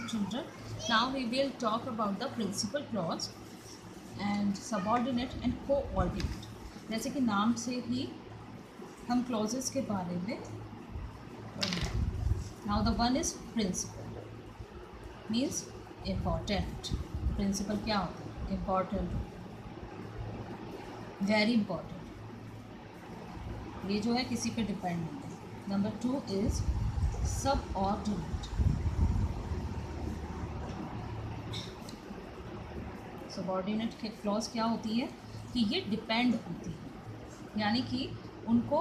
children, now we will talk about the principal clause and subordinate and coordinate. जैसे कि नाम से ही हम clauses के बारे में पढ़ेंगे. Now the one is principal, means important. Principal क्या होता है? Important, very important. ये जो है किसी पे डिपेंड नहीं है. Number 2 is subordinate. सबऑर्डिनेट के क्लॉज क्या होती है कि ये डिपेंड होती है, यानी कि उनको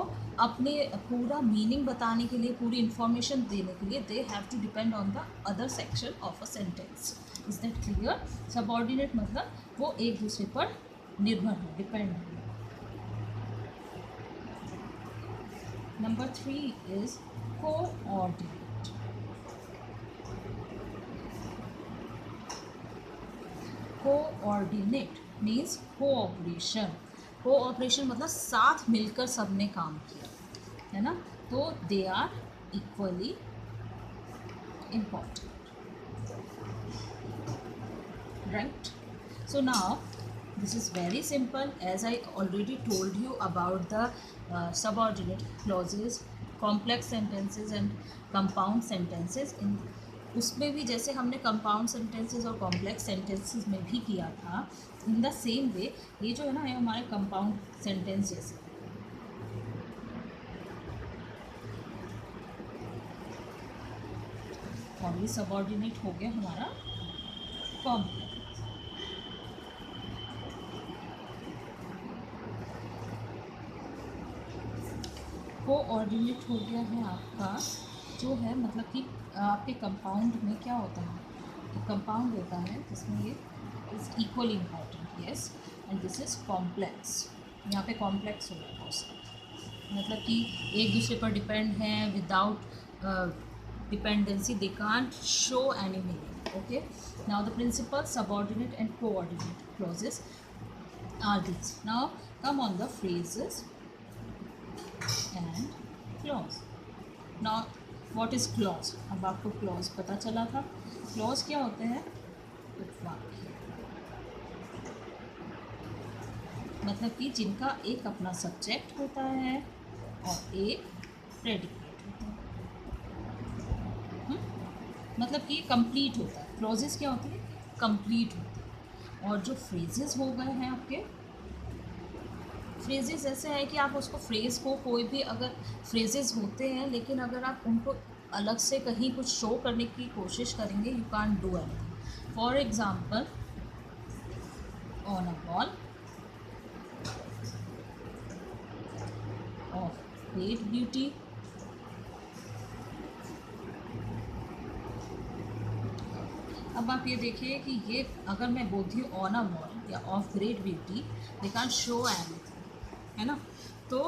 अपने पूरा मीनिंग बताने के लिए, पूरी इंफॉर्मेशन देने के लिए they have to depend on the other section of a sentence. Is that clear? Subordinate मतलब वो एक दूसरे पर निर्भर है, डिपेंड है. Number 3 is coordinate. Coordinate means cooperation. Cooperation मतलब साथ मिलकर सबने काम किया, है ना? तो they are equally important, right? So now this is very simple, as I already told you about the subordinate clauses, complex sentences and compound sentences. in उसमें भी जैसे हमने कंपाउंड सेंटेंसेस और कॉम्प्लेक्स सेंटेंसेस में भी किया था, इन द सेम वे ये जो है ना, ये हमारे कंपाउंड सेंटेंस जैसे. और ये सबऑर्डिनेट हो गया हमारा कॉम्प्लेक्स. कोऑर्डिनेट हो गया है आपका, जो है मतलब कि आपके कंपाउंड में क्या होता है, कंपाउंड होता है जिसमें ये is equally important. Yes, and this is complex. यहाँ पे कॉम्प्लेक्स हो गया बहुत सारा, मतलब कि एक दूसरे पर डिपेंड हैं, without dependency they can't show any meaning. Okay, now the principal, subordinate and coordinate clauses are this. Now come on the phrases and clause. Now what is clause? अब आपको clause पता चला था. clause क्या होते हैं? उपवाक्य, मतलब कि जिनका एक अपना सब्जेक्ट होता है और एक प्रेडिकेट होता है. मतलब कि कंप्लीट होता है. clauses क्या होती है? कंप्लीट होती है. और जो phrases हो गए हैं आपके, फ्रेजेस ऐसे है कि आप उसको फ्रेज़ को, कोई भी अगर फ्रेजेस होते हैं, लेकिन अगर आप उनको अलग से कहीं कुछ शो करने की कोशिश करेंगे, you can't do anything. For example, on a ball of great beauty. अब आप ये देखिए कि ये अगर मैं बोलती हूँ ऑन अ बॉल या of great beauty, they can't show anything, है ना? तो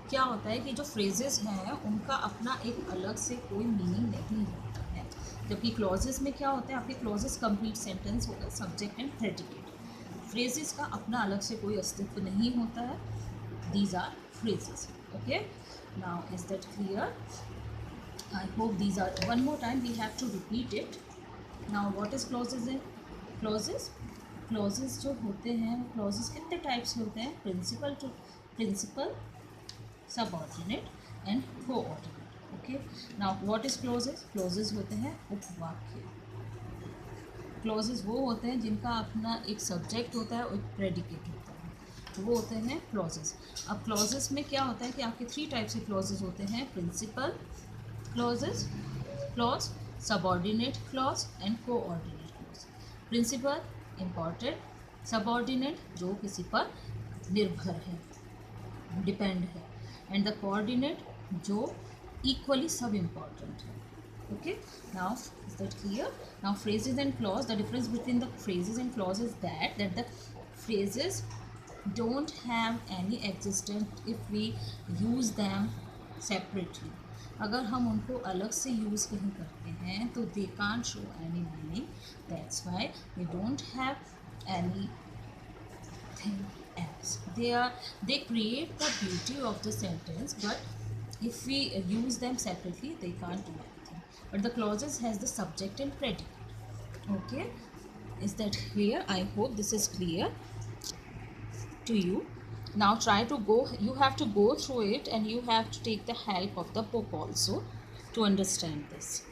क्या होता है कि जो फ्रेजेस हैं उनका अपना एक अलग से कोई मीनिंग नहीं होता है, जबकि क्लॉजेस में क्या होता है, आपके क्लॉजेस कंप्लीट सेंटेंस होगा, सब्जेक्ट एंड प्रेडिकेट. फ्रेजेस का अपना अलग से कोई अस्तित्व नहीं होता है. These are phrases. Okay, now is that clear? I hope these are. One more time we have to repeat it. Now what is clauses in clauses? Clauses जो होते हैं, क्लॉजेस कितने टाइप्स होते हैं? Principal, subordinate and coordinate. Okay, now what is clauses? Clauses होते हैं उपवाक्य. Clauses वो होते हैं जिनका अपना एक सब्जेक्ट होता है और एक प्रेडिकेट होता है, तो वो होते हैं क्लॉजेस. अब क्लॉजेस में क्या होता है कि आपके 3 टाइप्स के क्लॉजेस होते हैं: principal clause, subordinate clause and coordinate clause. Principal important, subordinate जो किसी पर निर्भर है, डिपेंड है, एंड द कोऑर्डिनेट जो इक्वली सब इम्पॉर्टेंट है. Okay, now is that clear? Now phrases and clause, the difference between the phrases and clause is that the phrases don't have any existence if we use them separately. अगर हम उनको अलग से use कहीं करते हैं तो they can't show any meaning. That's why they don't have anything else. They create the beauty of the sentence, but if we use them separately they can't do anything. but the clauses has the subject and predicate. Okay, is that clear? I hope this is clear to you. Now try to go, you have to go through it and you have to take the help of the book also to understand this.